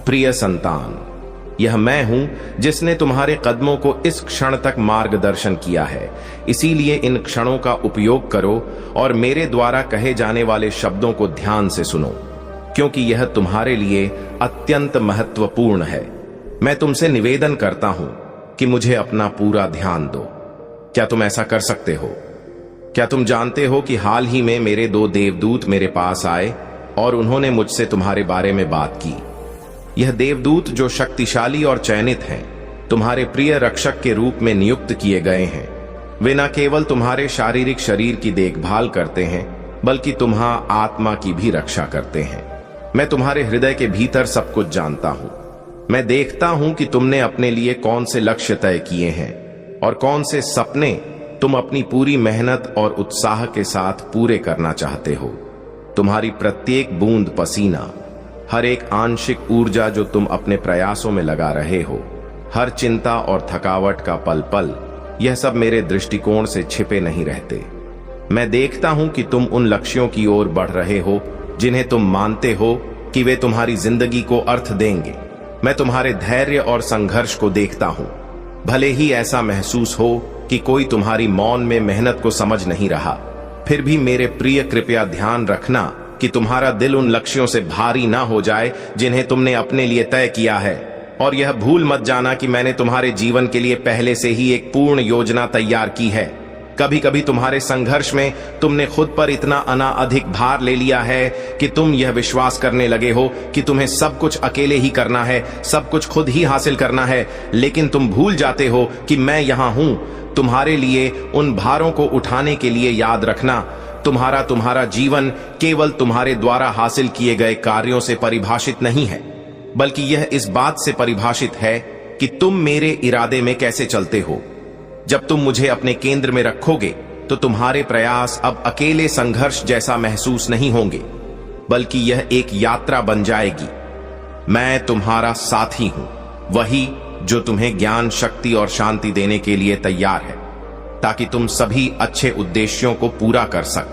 प्रिय संतान, यह मैं हूं जिसने तुम्हारे कदमों को इस क्षण तक मार्गदर्शन किया है। इसीलिए इन क्षणों का उपयोग करो और मेरे द्वारा कहे जाने वाले शब्दों को ध्यान से सुनो, क्योंकि यह तुम्हारे लिए अत्यंत महत्वपूर्ण है। मैं तुमसे निवेदन करता हूं कि मुझे अपना पूरा ध्यान दो। क्या तुम ऐसा कर सकते हो? क्या तुम जानते हो कि हाल ही में मेरे 2 देवदूत मेरे पास आए और उन्होंने मुझसे तुम्हारे बारे में बात की। यह देवदूत जो शक्तिशाली और चयनित हैं, तुम्हारे प्रिय रक्षक के रूप में नियुक्त किए गए हैं। वे न केवल तुम्हारे शारीरिक शरीर की देखभाल करते हैं, बल्कि तुम्हारी आत्मा की भी रक्षा करते हैं। मैं तुम्हारे हृदय के भीतर सब कुछ जानता हूं। मैं देखता हूं कि तुमने अपने लिए कौन से लक्ष्य तय किए हैं और कौन से सपने तुम अपनी पूरी मेहनत और उत्साह के साथ पूरे करना चाहते हो। तुम्हारी प्रत्येक बूंद पसीना, हर एक आंशिक ऊर्जा जो तुम अपने प्रयासों में लगा रहे हो, हर चिंता और थकावट का पल पल, यह सब मेरे दृष्टिकोण से छिपे नहीं रहते। मैं देखता हूं कि तुम उन लक्ष्यों की ओर बढ़ रहे हो जिन्हें तुम मानते हो कि वे तुम्हारी जिंदगी को अर्थ देंगे। मैं तुम्हारे धैर्य और संघर्ष को देखता हूं। भले ही ऐसा महसूस हो कि कोई तुम्हारी मौन में मेहनत को समझ नहीं रहा, फिर भी मेरे प्रिय, कृपया ध्यान रखना कि तुम्हारा दिल उन लक्ष्यों से भारी ना हो जाए जिन्हें तुमने अपने लिए तय किया है। और यह भूल मत जाना कि मैंने तुम्हारे जीवन के लिए पहले से ही एक पूर्ण योजना तैयार की है। कभी कभी तुम्हारे संघर्ष में तुमने खुद पर इतना अधिक भार ले लिया है कि तुम यह विश्वास करने लगे हो कि तुम्हें सब कुछ अकेले ही करना है, सब कुछ खुद ही हासिल करना है। लेकिन तुम भूल जाते हो कि मैं यहां हूं तुम्हारे लिए उन भारों को उठाने के लिए। याद रखना, तुम्हारा जीवन केवल तुम्हारे द्वारा हासिल किए गए कार्यों से परिभाषित नहीं है, बल्कि यह इस बात से परिभाषित है कि तुम मेरे इरादे में कैसे चलते हो। जब तुम मुझे अपने केंद्र में रखोगे तो तुम्हारे प्रयास अब अकेले संघर्ष जैसा महसूस नहीं होंगे, बल्कि यह एक यात्रा बन जाएगी। मैं तुम्हारा साथी हूं, वही जो तुम्हें ज्ञान, शक्ति और शांति देने के लिए तैयार है, ताकि तुम सभी अच्छे उद्देश्यों को पूरा कर सक।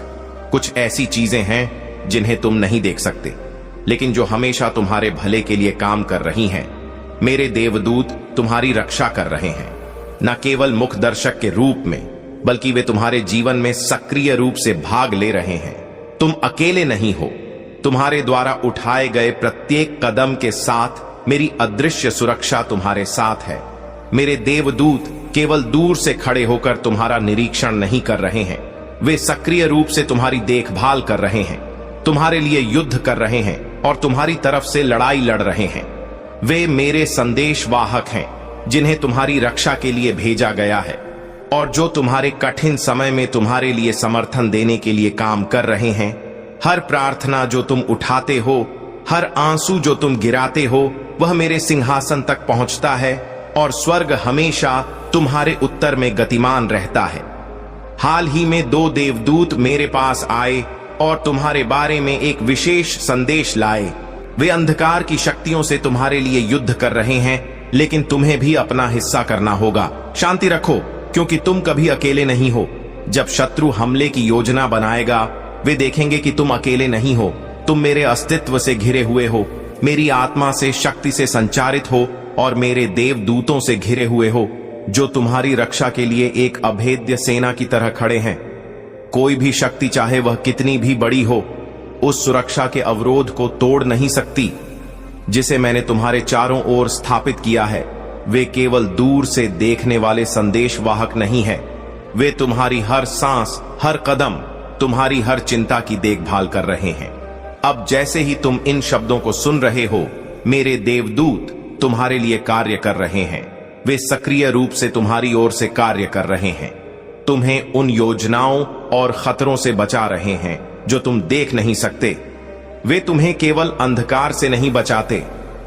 कुछ ऐसी चीजें हैं जिन्हें तुम नहीं देख सकते, लेकिन जो हमेशा तुम्हारे भले के लिए काम कर रही हैं। मेरे देवदूत तुम्हारी रक्षा कर रहे हैं, न केवल मुख दर्शक के रूप में, बल्कि वे तुम्हारे जीवन में सक्रिय रूप से भाग ले रहे हैं। तुम अकेले नहीं हो। तुम्हारे द्वारा उठाए गए प्रत्येक कदम के साथ मेरी अदृश्य सुरक्षा तुम्हारे साथ है। मेरे देवदूत केवल दूर से खड़े होकर तुम्हारा निरीक्षण नहीं कर रहे हैं, वे सक्रिय रूप से तुम्हारी देखभाल कर रहे हैं, तुम्हारे लिए युद्ध कर रहे हैं और तुम्हारी तरफ से लड़ाई लड़ रहे हैं। वे मेरे संदेशवाहक हैं जिन्हें तुम्हारी रक्षा के लिए भेजा गया है और जो तुम्हारे कठिन समय में तुम्हारे लिए समर्थन देने के लिए काम कर रहे हैं। हर प्रार्थना जो तुम उठाते हो, हर आंसू जो तुम गिराते हो, वह मेरे सिंहासन तक पहुंचता है और स्वर्ग हमेशा तुम्हारे उत्तर में गतिमान रहता है। हाल ही में 2 देवदूत मेरे पास आए और तुम्हारे बारे में एक विशेष संदेश लाए। वे अंधकार की शक्तियों से तुम्हारे लिए युद्ध कर रहे हैं, लेकिन तुम्हें भी अपना हिस्सा करना होगा। शांति रखो, क्योंकि तुम कभी अकेले नहीं हो। जब शत्रु हमले की योजना बनाएगा, वे देखेंगे कि तुम अकेले नहीं हो। तुम मेरे अस्तित्व से घिरे हुए हो, मेरी आत्मा से, शक्ति से संचारित हो और मेरे देवदूतों से घिरे हुए हो, जो तुम्हारी रक्षा के लिए एक अभेद्य सेना की तरह खड़े हैं। कोई भी शक्ति, चाहे वह कितनी भी बड़ी हो, उस सुरक्षा के अवरोध को तोड़ नहीं सकती जिसे मैंने तुम्हारे चारों ओर स्थापित किया है। वे केवल दूर से देखने वाले संदेशवाहक नहीं है, वे तुम्हारी हर सांस, हर कदम, तुम्हारी हर चिंता की देखभाल कर रहे हैं। अब जैसे ही तुम इन शब्दों को सुन रहे हो, मेरे देवदूत तुम्हारे लिए कार्य कर रहे हैं। वे सक्रिय रूप से तुम्हारी ओर से कार्य कर रहे हैं, तुम्हें उन योजनाओं और खतरों से बचा रहे हैं जो तुम देख नहीं सकते। वे तुम्हें केवल अंधकार से नहीं बचाते,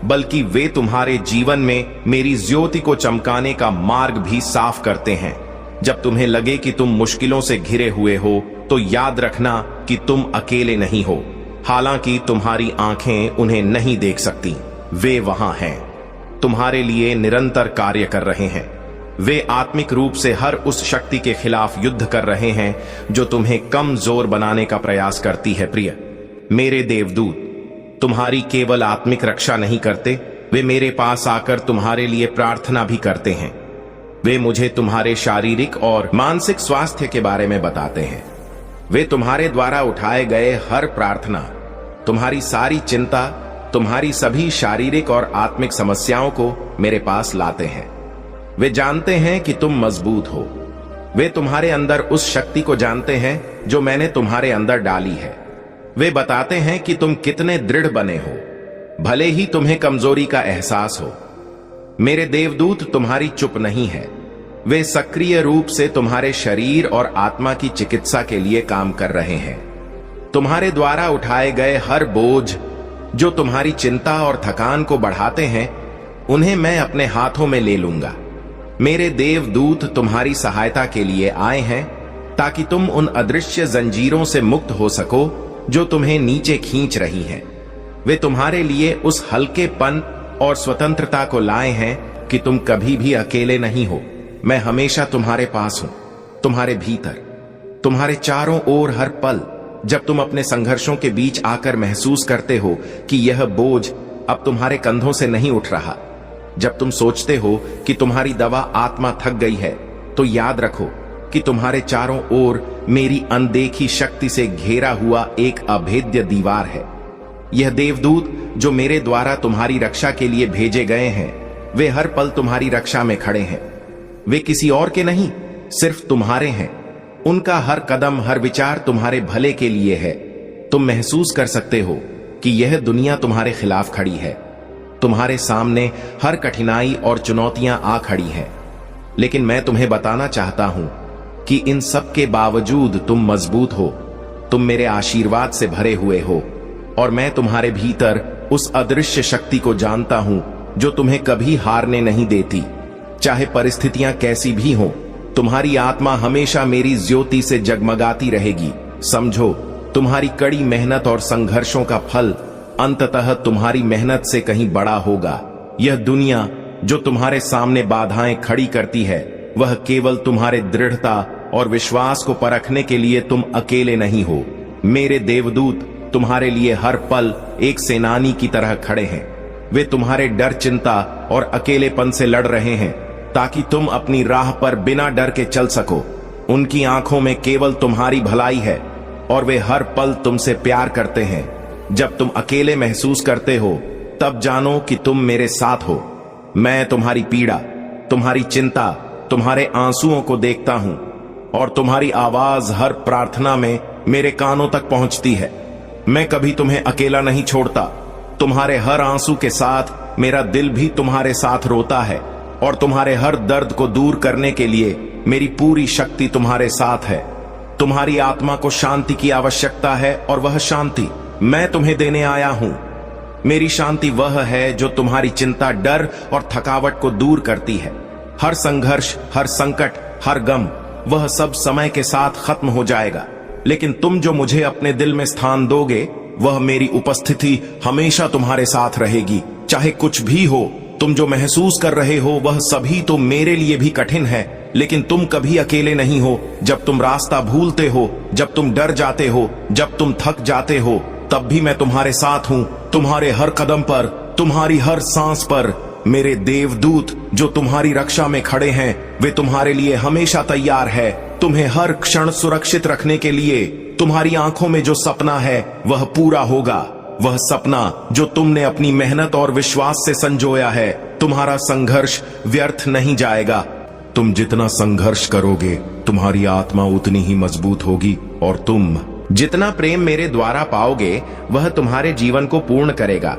बल्कि वे तुम्हारे जीवन में मेरी ज्योति को चमकाने का मार्ग भी साफ करते हैं। जब तुम्हें लगे कि तुम मुश्किलों से घिरे हुए हो, तो याद रखना कि तुम अकेले नहीं हो। हालांकि तुम्हारी आंखें उन्हें नहीं देख सकती, वे वहां हैं, तुम्हारे लिए निरंतर कार्य कर रहे हैं। वे आत्मिक रूप से हर उस शक्ति के खिलाफ युद्ध कर रहे हैं जो तुम्हें कमजोर बनाने का प्रयास करती है। प्रिय मेरे देवदूत तुम्हारी केवल आत्मिक रक्षा नहीं करते, वे मेरे पास आकर तुम्हारे लिए प्रार्थना भी करते हैं। वे मुझे तुम्हारे शारीरिक और मानसिक स्वास्थ्य के बारे में बताते हैं। वे तुम्हारे द्वारा उठाए गए हर प्रार्थना, तुम्हारी सारी चिंता, तुम्हारी सभी शारीरिक और आत्मिक समस्याओं को मेरे पास लाते हैं। वे जानते हैं कि तुम मजबूत हो। वे तुम्हारे अंदर उस शक्ति को जानते हैं जो मैंने तुम्हारे अंदर डाली है। वे बताते हैं कि तुम कितने दृढ़ बने हो, भले ही तुम्हें कमजोरी का एहसास हो। मेरे देवदूत तुम्हारी चुप नहीं है। वे सक्रिय रूप से तुम्हारे शरीर और आत्मा की चिकित्सा के लिए काम कर रहे हैं। तुम्हारे द्वारा उठाए गए हर बोझ जो तुम्हारी चिंता और थकान को बढ़ाते हैं, उन्हें मैं अपने हाथों में ले लूंगा। मेरे देवदूत तुम्हारी सहायता के लिए आए हैं ताकि तुम उन अदृश्य जंजीरों से मुक्त हो सको जो तुम्हें नीचे खींच रही हैं। वे तुम्हारे लिए उस हल्केपन और स्वतंत्रता को लाए हैं कि तुम कभी भी अकेले नहीं हो। मैं हमेशा तुम्हारे पास हूं, तुम्हारे भीतर, तुम्हारे चारों ओर हर पल। जब तुम अपने संघर्षों के बीच आकर महसूस करते हो कि यह बोझ अब तुम्हारे कंधों से नहीं उठ रहा, जब तुम सोचते हो कि तुम्हारी दवा आत्मा थक गई है, तो याद रखो कि तुम्हारे चारों ओर मेरी अनदेखी शक्ति से घेरा हुआ एक अभेद्य दीवार है। यह देवदूत जो मेरे द्वारा तुम्हारी रक्षा के लिए भेजे गए हैं, वे हर पल तुम्हारी रक्षा में खड़े हैं। वे किसी और के नहीं, सिर्फ तुम्हारे हैं। उनका हर कदम, हर विचार तुम्हारे भले के लिए है। तुम महसूस कर सकते हो कि यह दुनिया तुम्हारे खिलाफ खड़ी है। तुम्हारे सामने हर कठिनाई और चुनौतियां आ खड़ी हैं, लेकिन मैं तुम्हें बताना चाहता हूं कि इन सब के बावजूद तुम मजबूत हो। तुम मेरे आशीर्वाद से भरे हुए हो और मैं तुम्हारे भीतर उस अदृश्य शक्ति को जानता हूं जो तुम्हें कभी हारने नहीं देती। चाहे परिस्थितियां कैसी भी हों, तुम्हारी आत्मा हमेशा मेरी ज्योति से जगमगाती रहेगी। समझो, तुम्हारी कड़ी मेहनत और संघर्षों का फल अंततः तुम्हारी मेहनत से कहीं बड़ा होगा। यह दुनिया जो तुम्हारे सामने बाधाएं खड़ी करती है, वह केवल तुम्हारे दृढ़ता और विश्वास को परखने के लिए तुम अकेले नहीं हो। मेरे देवदूत तुम्हारे लिए हर पल एक सेनानी की तरह खड़े हैं। वे तुम्हारे डर, चिंता और अकेलेपन से लड़ रहे हैं ताकि तुम अपनी राह पर बिना डर के चल सको। उनकी आंखों में केवल तुम्हारी भलाई है और वे हर पल तुमसे प्यार करते हैं। जब तुम अकेले महसूस करते हो, तब जानो कि तुम मेरे साथ हो। मैं तुम्हारी पीड़ा, तुम्हारी चिंता, तुम्हारे आंसुओं को देखता हूं और तुम्हारी आवाज हर प्रार्थना में मेरे कानों तक पहुंचती है। मैं कभी तुम्हें अकेला नहीं छोड़ता। तुम्हारे हर आंसू के साथ मेरा दिल भी तुम्हारे साथ रोता है और तुम्हारे हर दर्द को दूर करने के लिए मेरी पूरी शक्ति तुम्हारे साथ है। तुम्हारी आत्मा को शांति की आवश्यकता है और वह शांति मैं तुम्हें देने आया हूं। मेरी शांति वह है जो तुम्हारी चिंता, डर और थकावट को दूर करती है। हर संघर्ष, हर संकट, हर गम, वह सब समय के साथ खत्म हो जाएगा। लेकिन तुम जो मुझे अपने दिल में स्थान दोगे, वह मेरी उपस्थिति हमेशा तुम्हारे साथ रहेगी। चाहे कुछ भी हो, तुम जो महसूस कर रहे हो वह सभी तो मेरे लिए भी कठिन है, लेकिन तुम कभी अकेले नहीं हो। जब तुम रास्ता भूलते हो, जब तुम डर जाते हो, जब तुम थक जाते हो, तब भी मैं तुम्हारे साथ हूं। तुम्हारे हर कदम पर, तुम्हारी हर सांस पर मेरे देवदूत जो तुम्हारी रक्षा में खड़े हैं, वे तुम्हारे लिए हमेशा तैयार है, तुम्हें हर क्षण सुरक्षित रखने के लिए। तुम्हारी आंखों में जो सपना है वह पूरा होगा। वह सपना जो तुमने अपनी मेहनत और विश्वास से संजोया है। तुम्हारा संघर्ष व्यर्थ नहीं जाएगा। तुम जितना संघर्ष करोगे, तुम्हारी आत्मा उतनी ही मजबूत होगी और तुम जितना प्रेम मेरे द्वारा पाओगे, वह तुम्हारे जीवन को पूर्ण करेगा।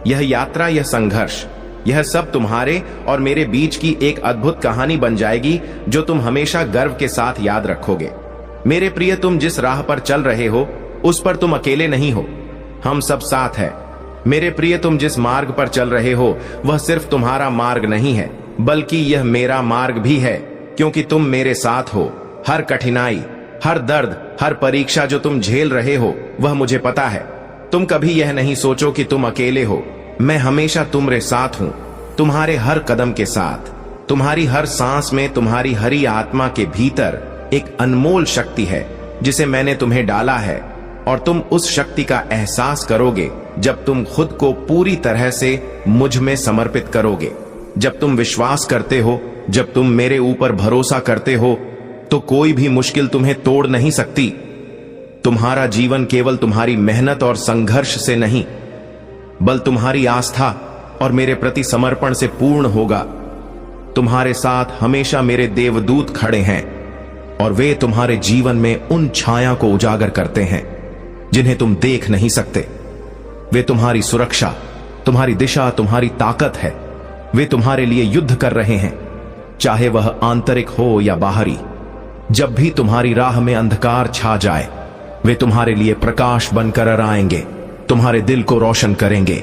यह यात्रा, यह संघर्ष, यह सब तुम्हारे और मेरे बीच की एक अद्भुत कहानी बन जाएगी जो तुम हमेशा गर्व के साथ याद रखोगे। मेरे प्रिय, तुम जिस राह पर चल रहे हो उस पर तुम अकेले नहीं हो, हम सब साथ हैं। मेरे प्रिय, तुम जिस मार्ग पर चल रहे हो वह सिर्फ तुम्हारा मार्ग नहीं है, बल्कि यह मेरा मार्ग भी है, क्योंकि तुम मेरे साथ हो। हर कठिनाई, हर दर्द, हर परीक्षा जो तुम झेल रहे हो, वह मुझे पता है। तुम कभी यह नहीं सोचो कि तुम अकेले हो। मैं हमेशा तुम्हारे साथ हूं, तुम्हारे हर कदम के साथ। तुम्हारी हर सांस में, तुम्हारी हरी आत्मा के भीतर एक अनमोल शक्ति है जिसे मैंने तुम्हें डाला है, और तुम उस शक्ति का एहसास करोगे जब तुम खुद को पूरी तरह से मुझ में समर्पित करोगे। जब तुम विश्वास करते हो, जब तुम मेरे ऊपर भरोसा करते हो, तो कोई भी मुश्किल तुम्हें तोड़ नहीं सकती। तुम्हारा जीवन केवल तुम्हारी मेहनत और संघर्ष से नहीं, बल तुम्हारी आस्था और मेरे प्रति समर्पण से पूर्ण होगा। तुम्हारे साथ हमेशा मेरे देवदूत खड़े हैं और वे तुम्हारे जीवन में उन छाया को उजागर करते हैं जिन्हें तुम देख नहीं सकते। वे तुम्हारी सुरक्षा, तुम्हारी दिशा, तुम्हारी ताकत है। वे तुम्हारे लिए युद्ध कर रहे हैं, चाहे वह आंतरिक हो या बाहरी। जब भी तुम्हारी राह में अंधकार छा जाए, वे तुम्हारे लिए प्रकाश बनकर आएंगे, तुम्हारे दिल को रोशन करेंगे,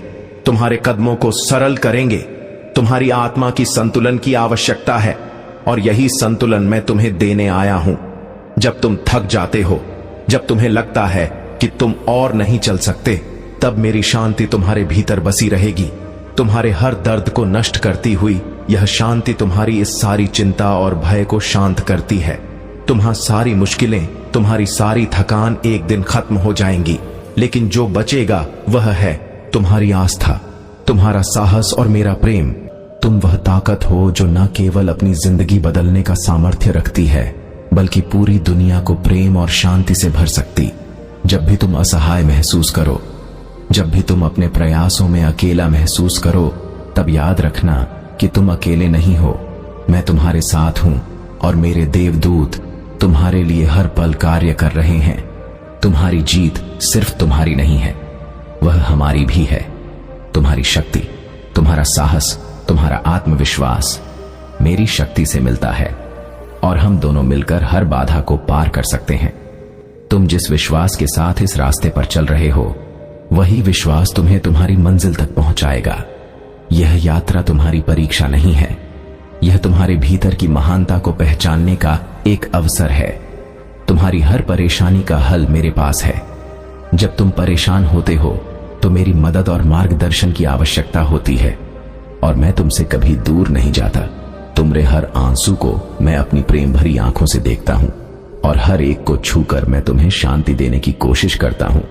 तुम्हारे कदमों को सरल करेंगे। तुम्हारी आत्मा की संतुलन की आवश्यकता है और यही संतुलन मैं तुम्हें देने आया हूं। जब तुम थक जाते हो, जब तुम्हें लगता है कि तुम और नहीं चल सकते, तब मेरी शांति तुम्हारे भीतर बसी रहेगी। तुम्हारे हर दर्द को नष्ट करती हुई यह शांति तुम्हारी इस सारी चिंता और भय को शांत करती है। तुम्हारी सारी मुश्किलें, तुम्हारी सारी थकान एक दिन खत्म हो जाएंगी, लेकिन जो बचेगा वह है तुम्हारी आस्था, तुम्हारा साहस और मेरा प्रेम। तुम वह ताकत हो जो न केवल अपनी जिंदगी बदलने का सामर्थ्य रखती है, बल्कि पूरी दुनिया को प्रेम और शांति से भर सकती। जब भी तुम असहाय महसूस करो, जब भी तुम अपने प्रयासों में अकेला महसूस करो, तब याद रखना कि तुम अकेले नहीं हो। मैं तुम्हारे साथ हूं और मेरे देवदूत तुम्हारे लिए हर पल कार्य कर रहे हैं। तुम्हारी जीत सिर्फ तुम्हारी नहीं है, वह हमारी भी है। तुम्हारी शक्ति, तुम्हारा साहस, तुम्हारा आत्मविश्वास मेरी शक्ति से मिलता है और हम दोनों मिलकर हर बाधा को पार कर सकते हैं। तुम जिस विश्वास के साथ इस रास्ते पर चल रहे हो, वही विश्वास तुम्हें तुम्हारी मंजिल तक पहुंचाएगा। यह यात्रा तुम्हारी परीक्षा नहीं है, यह तुम्हारे भीतर की महानता को पहचानने का एक अवसर है। तुम्हारी हर परेशानी का हल मेरे पास है। जब तुम परेशान होते हो तो मेरी मदद और मार्गदर्शन की आवश्यकता होती है और मैं तुमसे कभी दूर नहीं जाता। तुम्हारे हर आंसू को मैं अपनी प्रेम भरी आंखों से देखता हूं और हर एक को छूकर मैं तुम्हें शांति देने की कोशिश करता हूं।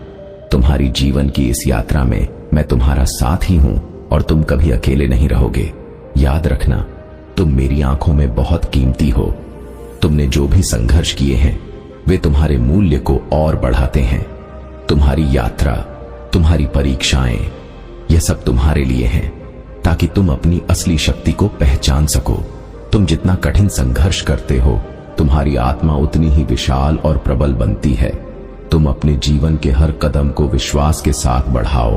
तुम्हारी जीवन की इस यात्रा में मैं तुम्हारा साथ ही हूं और तुम कभी अकेले नहीं रहोगे। याद रखना, तुम मेरी आंखों में बहुत कीमती हो। तुमने जो भी संघर्ष किए हैं वे तुम्हारे मूल्य को और बढ़ाते हैं। तुम्हारी यात्रा, तुम्हारी परीक्षाएं, यह सब तुम्हारे लिए हैं ताकि तुम अपनी असली शक्ति को पहचान सको। तुम जितना कठिन संघर्ष करते हो, तुम्हारी आत्मा उतनी ही विशाल और प्रबल बनती है। तुम अपने जीवन के हर कदम को विश्वास के साथ बढ़ाओ,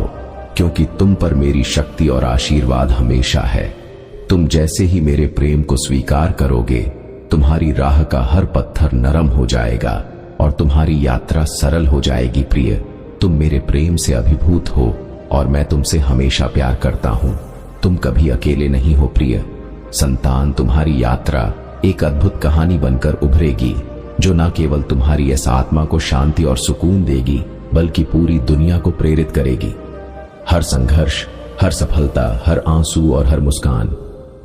क्योंकि तुम पर मेरी शक्ति और आशीर्वाद हमेशा है। तुम जैसे ही मेरे प्रेम को स्वीकार करोगे, तुम्हारी राह का हर पत्थर नरम हो जाएगा और तुम्हारी यात्रा सरल हो जाएगी। प्रिय, तुम मेरे प्रेम से अभिभूत हो और मैं तुमसे हमेशा प्यार करता हूं। तुम कभी अकेले नहीं हो प्रिय संतान। तुम्हारी यात्रा एक अद्भुत कहानी बनकर उभरेगी जो न केवल तुम्हारी इस आत्मा को शांति और सुकून देगी, बल्कि पूरी दुनिया को प्रेरित करेगी। हर संघर्ष, हर सफलता, हर आंसू और हर मुस्कान,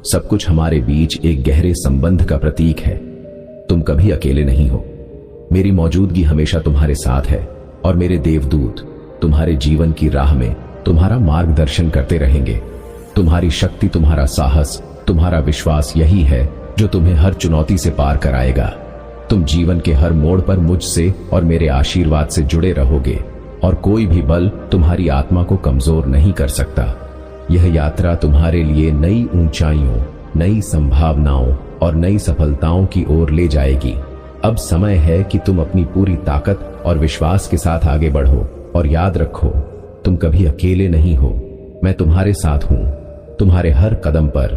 सब कुछ हमारे बीच एक गहरे संबंध का प्रतीक है। तुम कभी अकेले नहीं हो। मेरी मौजूदगी हमेशा तुम्हारे साथ है और मेरे देवदूत तुम्हारे जीवन की राह में तुम्हारा मार्गदर्शन करते रहेंगे। तुम्हारी शक्ति, तुम्हारा साहस, तुम्हारा विश्वास यही है जो तुम्हें हर चुनौती से पार कराएगा। तुम जीवन के हर मोड़ पर मुझसे और मेरे आशीर्वाद से जुड़े रहोगे और कोई भी बल तुम्हारी आत्मा को कमजोर नहीं कर सकता। यह यात्रा तुम्हारे लिए नई ऊंचाइयों, नई संभावनाओं और नई सफलताओं की ओर ले जाएगी। अब समय है कि तुम अपनी पूरी ताकत और विश्वास के साथ आगे बढ़ो और याद रखो, तुम कभी अकेले नहीं हो। मैं तुम्हारे साथ हूं। तुम्हारे हर कदम पर,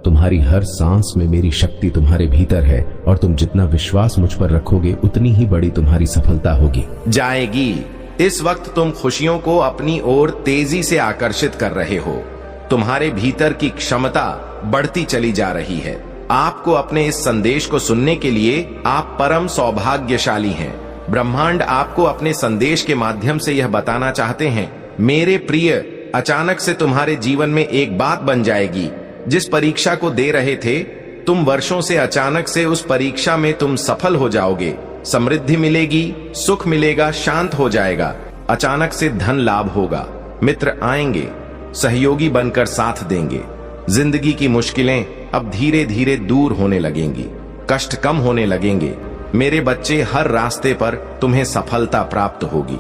तुम्हारी हर सांस में मेरी शक्ति तुम्हारे भीतर है और तुम जितना विश्वास मुझ पर रखोगे, उतनी ही बड़ी तुम्हारी सफलता होगी। जाएगी। इस वक्त तुम खुशियों को अपनी ओर तेजी से आकर्षित कर रहे हो। तुम्हारे भीतर की क्षमता बढ़ती चली जा रही है। आपको अपने इस संदेश को सुनने के लिए आप परम सौभाग्यशाली हैं। ब्रह्मांड आपको अपने संदेश के माध्यम से यह बताना चाहते हैं, मेरे प्रिय, अचानक से तुम्हारे जीवन में एक बात बन जाएगी। जिस परीक्षा को दे रहे थे तुम वर्षों से, अचानक से उस परीक्षा में तुम सफल हो जाओगे। समृद्धि मिलेगी, सुख मिलेगा, शांत हो जाएगा। अचानक से धन लाभ होगा, मित्र आएंगे, सहयोगी बनकर साथ देंगे। जिंदगी की मुश्किलें अब धीरे धीरे दूर होने लगेंगी, कष्ट कम होने लगेंगे। मेरे बच्चे, हर रास्ते पर तुम्हें सफलता प्राप्त होगी।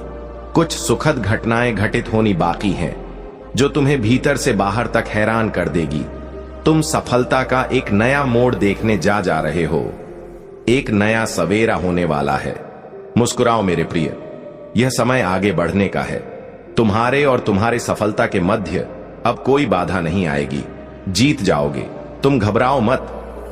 कुछ सुखद घटनाएं घटित होनी बाकी हैं, जो तुम्हें भीतर से बाहर तक हैरान कर देगी। तुम सफलता का एक नया मोड़ देखने जा रहे हो। एक नया सवेरा होने वाला है। मुस्कुराओ मेरे प्रिय, यह समय आगे बढ़ने का है। तुम्हारे और तुम्हारे सफलता के मध्य अब कोई बाधा नहीं आएगी। जीत जाओगे। तुम घबराओ मत,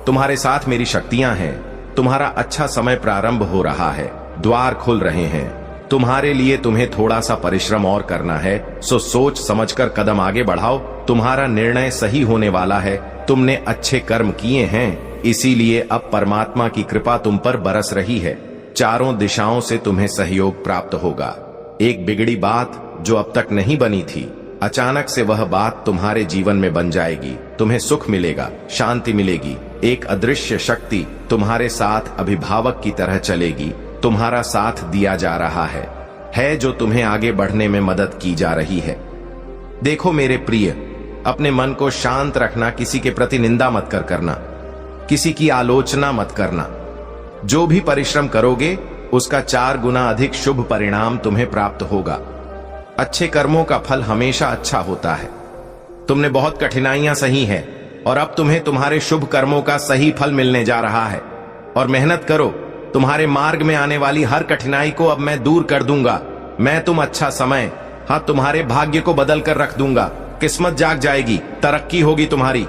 तुम्हारे साथ मेरी शक्तियां हैं। तुम्हारा अच्छा समय प्रारंभ हो रहा है, द्वार खुल रहे हैं तुम्हारे लिए। तुम्हें थोड़ा सा परिश्रम और करना है, सो सोच समझकर कदम आगे बढ़ाओ। तुम्हारा निर्णय सही होने वाला है। तुमने अच्छे कर्म किए हैं, इसीलिए अब परमात्मा की कृपा तुम पर बरस रही है। चारों दिशाओं से तुम्हें सहयोग प्राप्त होगा। एक बिगड़ी बात जो अब तक नहीं बनी थी, अचानक से वह बात तुम्हारे जीवन में बन जाएगी। तुम्हें सुख मिलेगा, शांति मिलेगी। एक अदृश्य शक्ति तुम्हारे साथ अभिभावक की तरह चलेगी। तुम्हारा साथ दिया जा रहा है जो तुम्हें आगे बढ़ने में मदद की जा रही है। देखो मेरे प्रिय, अपने मन को शांत रखना। किसी के प्रति निंदा मत करना, किसी की आलोचना मत करना। जो भी परिश्रम करोगे उसका 4 गुना अधिक शुभ परिणाम तुम्हें प्राप्त होगा। अच्छे कर्मों का फल हमेशा अच्छा होता है। तुमने बहुत कठिनाइयां सही हैं और अब तुम्हें तुम्हारे शुभ कर्मों का सही फल मिलने जा रहा है। और मेहनत करो, तुम्हारे मार्ग में आने वाली हर कठिनाई को अब मैं दूर कर दूंगा। मैं तुम अच्छा समय, तुम्हारे भाग्य को बदल कर रख दूंगा। किस्मत जाग जाएगी, तरक्की होगी तुम्हारी।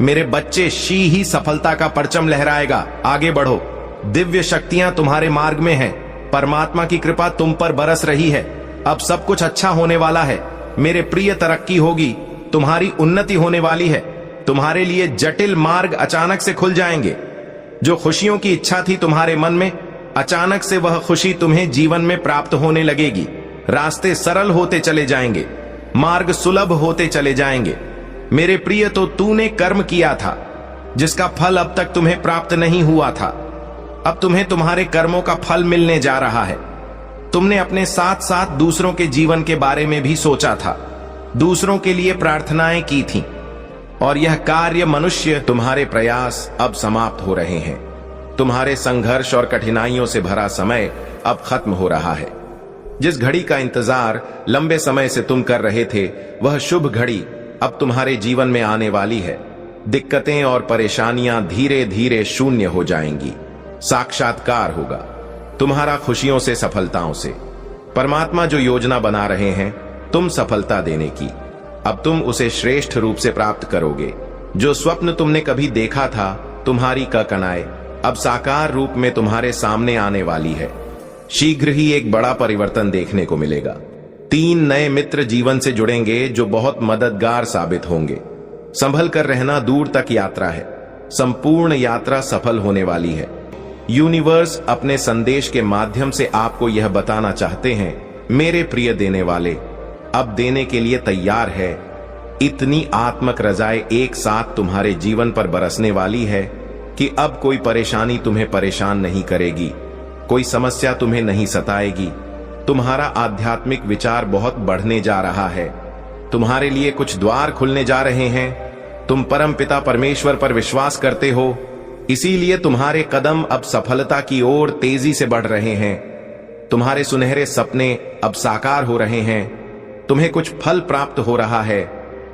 मेरे बच्चे, शी ही सफलता का परचम लहराएगा। आगे बढ़ो, दिव्य शक्तियां तुम्हारे मार्ग में हैं। परमात्मा की कृपा तुम पर बरस रही है। अब सब कुछ अच्छा होने वाला है मेरे प्रिय। तरक्की होगी, तुम्हारी उन्नति होने वाली है। तुम्हारे लिए जटिल मार्ग अचानक से खुल जाएंगे। जो खुशियों की इच्छा थी तुम्हारे मन में, अचानक से वह खुशी तुम्हें जीवन में प्राप्त होने लगेगी। रास्ते सरल होते चले जाएंगे, मार्ग सुलभ होते चले जाएंगे। मेरे प्रिय, तो तूने कर्म किया था जिसका फल अब तक तुम्हें प्राप्त नहीं हुआ था। अब तुम्हें तुम्हारे कर्मों का फल मिलने जा रहा है। तुमने अपने साथ साथ दूसरों के जीवन के बारे में भी सोचा था, दूसरों के लिए प्रार्थनाएं की थीं, और यह कार्य मनुष्य तुम्हारे प्रयास अब समाप्त हो रहे हैं। तुम्हारे संघर्ष और कठिनाइयों से भरा समय अब खत्म हो रहा है। जिस घड़ी का इंतजार लंबे समय से तुम कर रहे थे, वह शुभ घड़ी अब तुम्हारे जीवन में आने वाली है। दिक्कतें और परेशानियां धीरे धीरे शून्य हो जाएंगी। साक्षात्कार होगा तुम्हारा खुशियों से, सफलताओं से। परमात्मा जो योजना बना रहे हैं तुम सफलता देने की, अब तुम उसे श्रेष्ठ रूप से प्राप्त करोगे। जो स्वप्न तुमने कभी देखा था, तुम्हारी कल्पनाएं अब साकार रूप में तुम्हारे सामने आने वाली है। शीघ्र ही एक बड़ा परिवर्तन देखने को मिलेगा। 3 नए मित्र जीवन से जुड़ेंगे जो बहुत मददगार साबित होंगे। संभल कर रहना, दूर तक यात्रा है। संपूर्ण यात्रा सफल होने वाली है। यूनिवर्स अपने संदेश के माध्यम से आपको यह बताना चाहते हैं, मेरे प्रिय देने वाले, अब देने के लिए तैयार है। इतनी आत्मक रजाएं एक साथ तुम्हारे जीवन पर बरसने वाली है कि अब कोई परेशानी तुम्हें परेशान नहीं करेगी, कोई समस्या तुम्हें नहीं सताएगी। तुम्हारा आध्यात्मिक विचार बहुत बढ़ने जा रहा है। तुम्हारे लिए कुछ द्वार खुलने जा रहे हैं। तुम परमपिता परमेश्वर पर विश्वास करते हो, इसीलिए तुम्हारे कदम अब सफलता की ओर तेजी से बढ़ रहे हैं। तुम्हारे सुनहरे सपने अब साकार हो रहे हैं। तुम्हें कुछ फल प्राप्त हो रहा है।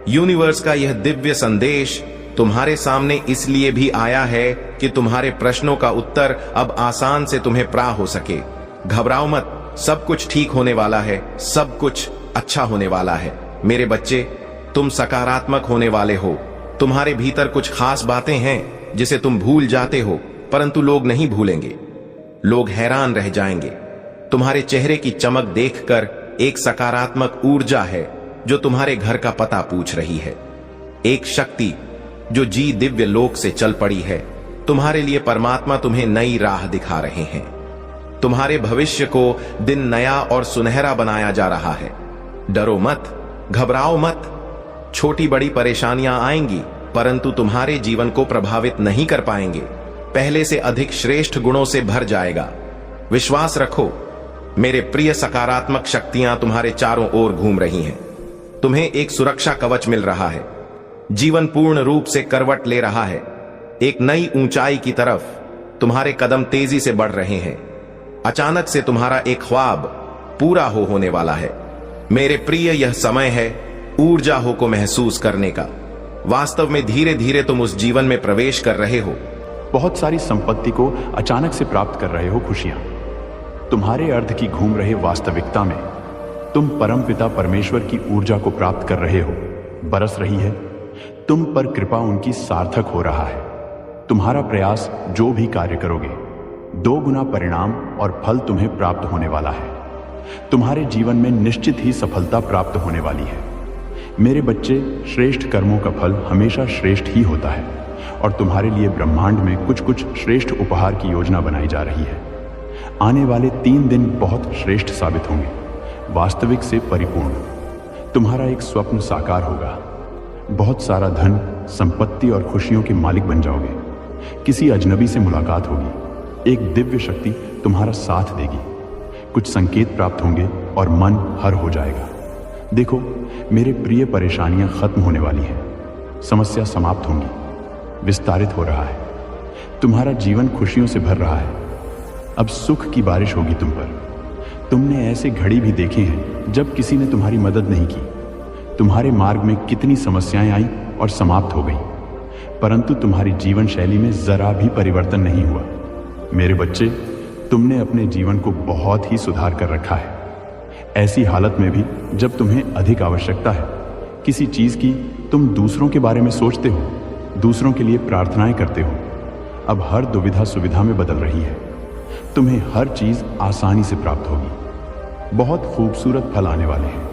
यूनिवर्स का यह दिव्य संदेश तुम्हारे सामने इसलिए भी आया है कि तुम्हारे प्रश्नों का उत्तर अब आसान से तुम्हें प्राप्त हो सके। घबराओ मत, सब कुछ ठीक होने वाला है। सब कुछ अच्छा होने वाला है। मेरे बच्चे, तुम सकारात्मक होने वाले हो। तुम्हारे भीतर कुछ खास बातें हैं जिसे तुम भूल जाते हो, परंतु लोग नहीं भूलेंगे। लोग हैरान रह जाएंगे। तुम्हारे चेहरे की चमक देखकर एक सकारात्मक ऊर्जा है जो तुम्हारे घर का पता पूछ रही है। एक शक्ति जो दिव्य लोक से चल पड़ी है। तुम्हारे लिए परमात्मा तुम्हें नई राह दिखा रहे हैं। तुम्हारे भविष्य को दिन नया और सुनहरा बनाया जा रहा है। डरो मत, घबराओ मत। छोटी बड़ी परेशानियां आएंगी, परंतु तुम्हारे जीवन को प्रभावित नहीं कर पाएंगे। पहले से अधिक श्रेष्ठ गुणों से भर जाएगा। विश्वास रखो, मेरे प्रिय। सकारात्मक शक्तियां तुम्हारे चारों ओर घूम रही हैं। तुम्हें एक सुरक्षा कवच मिल रहा है। जीवन पूर्ण रूप से करवट ले रहा है। एक नई ऊंचाई की तरफ तुम्हारे कदम तेजी से बढ़ रहे हैं। अचानक से तुम्हारा एक ख्वाब पूरा होने वाला है। मेरे प्रिय, यह समय है ऊर्जा हो को महसूस करने का। वास्तव में धीरे धीरे तुम उस जीवन में प्रवेश कर रहे हो। बहुत सारी संपत्ति को अचानक से प्राप्त कर रहे हो। खुशियां तुम्हारे अर्ध की घूम रहे वास्तविकता में तुम परमपिता परमेश्वर की ऊर्जा को प्राप्त कर रहे हो। बरस रही है तुम पर कृपा, उनकी सार्थक हो रहा है। तुम्हारा प्रयास जो भी कार्य करोगे, 2 गुना परिणाम और फल तुम्हें प्राप्त होने वाला है। तुम्हारे जीवन में निश्चित ही सफलता प्राप्त होने वाली है। मेरे बच्चे, श्रेष्ठ कर्मों का फल हमेशा श्रेष्ठ ही होता है और तुम्हारे लिए ब्रह्मांड में कुछ कुछ श्रेष्ठ उपहार की योजना बनाई जा रही है। आने वाले 3 दिन बहुत श्रेष्ठ साबित होंगे, वास्तविक से परिपूर्ण। तुम्हारा एक स्वप्न साकार होगा। बहुत सारा धन, संपत्ति और खुशियों के मालिक बन जाओगे। किसी अजनबी से मुलाकात होगी। एक दिव्य शक्ति तुम्हारा साथ देगी। कुछ संकेत प्राप्त होंगे और मन हर हो जाएगा। देखो मेरे प्रिय, परेशानियां खत्म होने वाली हैं। समस्या समाप्त होंगी। विस्तारित हो रहा है। तुम्हारा जीवन खुशियों से भर रहा है। अब सुख की बारिश होगी तुम पर। तुमने ऐसे घड़ी भी देखे हैं जब किसी ने तुम्हारी मदद नहीं की। तुम्हारे मार्ग में कितनी समस्याएं आई और समाप्त हो गई, परंतु तुम्हारी जीवन शैली में जरा भी परिवर्तन नहीं हुआ। मेरे बच्चे, तुमने अपने जीवन को बहुत ही सुधार कर रखा है। ऐसी हालत में भी जब तुम्हें अधिक आवश्यकता है किसी चीज की, तुम दूसरों के बारे में सोचते हो, दूसरों के लिए प्रार्थनाएं करते हो। अब हर दुविधा सुविधा में बदल रही है। तुम्हें हर चीज आसानी से प्राप्त होगी। बहुत खूबसूरत फल आने वाले हैं।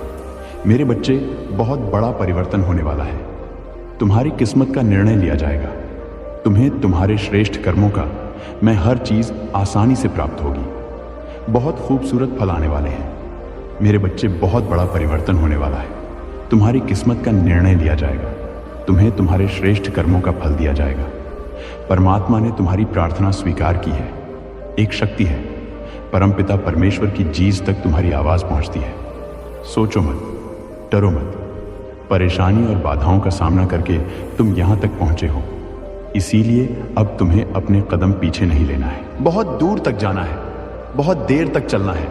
मेरे बच्चे, बहुत बड़ा परिवर्तन होने वाला है। तुम्हारी किस्मत का निर्णय लिया जाएगा। तुम्हें तुम्हारे श्रेष्ठ कर्मों का मैं हर चीज आसानी से प्राप्त होगी। बहुत खूबसूरत फल आने वाले हैं। मेरे बच्चे, बहुत बड़ा परिवर्तन होने वाला है। तुम्हारी किस्मत का निर्णय लिया जाएगा। तुम्हें तुम्हारे श्रेष्ठ कर्मों का फल दिया जाएगा। परमात्मा ने तुम्हारी प्रार्थना स्वीकार की है। एक शक्ति है, परमपिता परमेश्वर की जीज तक तुम्हारी आवाज पहुंचती है। सोचो मत, डरो मत। परेशानी और बाधाओं का सामना करके तुम यहां तक पहुंचे हो, इसीलिए अब तुम्हें अपने कदम पीछे नहीं लेना है। बहुत दूर तक जाना है, बहुत देर तक चलना है।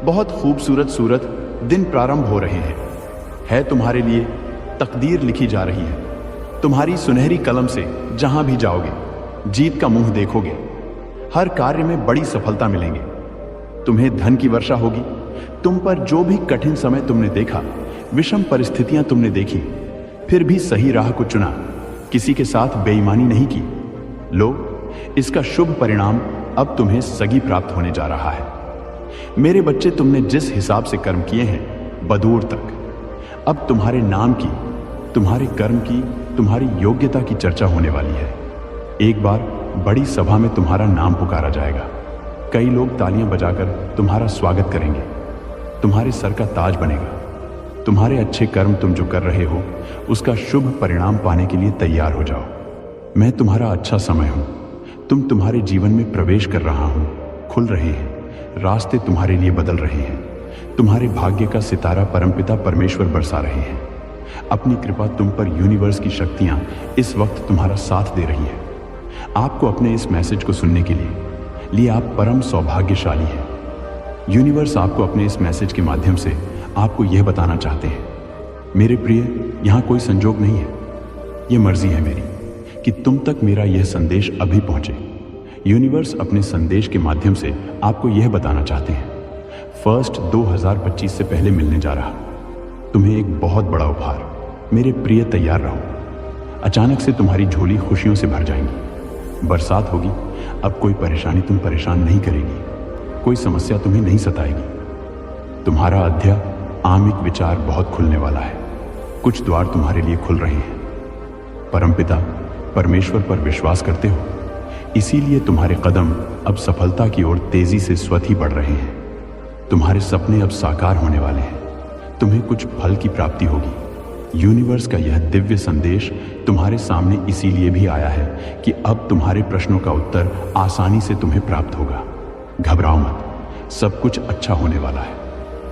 बहुत खूबसूरत सूरत दिन प्रारंभ हो रहे हैं। है तुम्हारे लिए तकदीर लिखी जा रही है। तुम्हारी सुनहरी कलम से जहां भी जाओगे, जीत का मुंह देखोगे। हर कार्य में बड़ी सफलता मिलेंगे। तुम्हें धन की वर्षा होगी। तुम पर जो भी कठिन समय तुमने देखा, विषम परिस्थितियां तुमने देखी, फिर भी सही राह को चुना, किसी के साथ बेईमानी नहीं की। लो, इसका शुभ परिणाम अब तुम्हें सगी प्राप्त होने जा रहा है। मेरे बच्चे, तुमने जिस हिसाब से कर्म किए हैं बदूर तक, अब तुम्हारे नाम की, तुम्हारे कर्म की, तुम्हारी योग्यता की चर्चा होने वाली है। एक बार बड़ी सभा में तुम्हारा नाम पुकारा जाएगा। कई लोग तालियां बजाकर तुम्हारा स्वागत करेंगे। तुम्हारे सर का ताज बनेगा। तुम्हारे अच्छे कर्म तुम जो कर रहे हो, उसका शुभ परिणाम पाने के लिए तैयार हो जाओ। मैं तुम्हारा अच्छा समय हूं। तुम तुम्हारे जीवन में प्रवेश कर रहा हूं। खुल रहे हैं रास्ते, तुम्हारे लिए बदल रहे हैं। तुम्हारे भाग्य का सितारा परमपिता परमेश्वर बरसा रहे हैं। अपनी कृपा तुम पर यूनिवर्स की शक्तियां इस वक्त तुम्हारा साथ दे रही है। आपको अपने इस मैसेज को सुनने के लिए आप परम सौभाग्यशाली हैं। यूनिवर्स आपको अपने इस मैसेज के माध्यम से आपको यह बताना चाहते हैं, मेरे प्रिय, यहां कोई संजोग नहीं है। यह मर्जी है मेरी कि तुम तक मेरा यह संदेश अभी पहुंचे। यूनिवर्स अपने संदेश के माध्यम से आपको यह बताना चाहते हैं, 1 2025 से पहले मिलने जा रहा तुम्हें एक बहुत बड़ा उपहार। मेरे प्रिय, तैयार रहो। अचानक से तुम्हारी झोली खुशियों से भर जाएंगी। बरसात होगी। अब कोई परेशानी तुम परेशान नहीं करेगी। कोई समस्या तुम्हें नहीं सताएगी। तुम्हारा आध्यात्मिक विचार बहुत खुलने वाला है। कुछ द्वार तुम्हारे लिए खुल रहे हैं। परमपिता परमेश्वर पर विश्वास करते हो, इसीलिए तुम्हारे कदम अब सफलता की ओर तेजी से स्वतः ही बढ़ रहे हैं। तुम्हारे सपने अब साकार होने वाले हैं। तुम्हें कुछ फल की प्राप्ति होगी। यूनिवर्स का यह दिव्य संदेश तुम्हारे सामने इसीलिए भी आया है कि अब तुम्हारे प्रश्नों का उत्तर आसानी से तुम्हें प्राप्त होगा। घबराओ मत, सब कुछ अच्छा होने वाला है।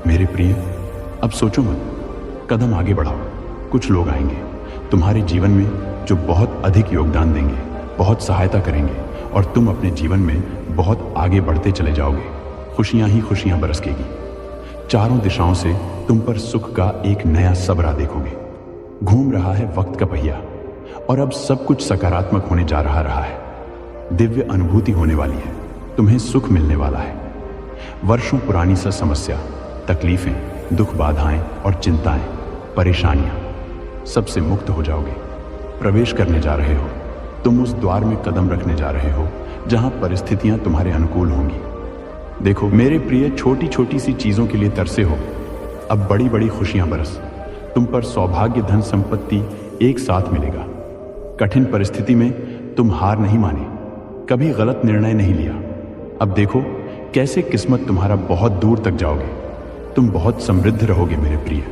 मेरे प्रिय, अब सोचो मत, कदम आगे बढ़ाओ। कुछ लोग आएंगे तुम्हारे जीवन में जो बहुत अधिक योगदान देंगे, बहुत सहायता करेंगे और तुम अपने जीवन में बहुत आगे बढ़ते चले जाओगे। खुशियां ही खुशियां बरसकेगी। चारों दिशाओं से तुम पर सुख का एक नया सबरा देखोगे। घूम रहा है वक्त का पहिया और अब सब कुछ सकारात्मक होने जा रहा है। दिव्य अनुभूति होने वाली है। तुम्हें सुख मिलने वाला है। वर्षों पुरानी सा समस्या, तकलीफें, दुख, बाधाएं और चिंताएं, परेशानियां, सबसे मुक्त हो जाओगे। प्रवेश करने जा रहे हो। तुम उस द्वार में कदम रखने जा रहे हो जहां परिस्थितियां तुम्हारे अनुकूल होंगी। देखो मेरे प्रिय, छोटी छोटी सी चीजों के लिए तरसे हो, अब बड़ी बड़ी खुशियां बरस। तुम पर सौभाग्य, धन, संपत्ति एक साथ मिलेगा। कठिन परिस्थिति में तुम हार नहीं माने, कभी गलत निर्णय नहीं लिया। अब देखो कैसे किस्मत तुम्हारा बहुत दूर तक जाओगे। तुम बहुत समृद्ध रहोगे मेरे प्रिय।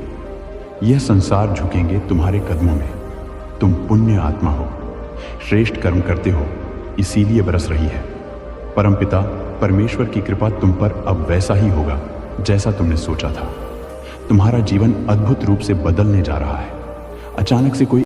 यह संसार झुकेंगे तुम्हारे कदमों में। तुम पुण्य आत्मा हो, श्रेष्ठ कर्म करते हो, इसीलिए बरस रही है। परमपिता परमेश्वर की कृपा तुम पर अब वैसा ही होगा जैसा तुमने सोचा था। तुम्हारा जीवन अद्भुत रूप से बदलने जा रहा है। अचानक से कोई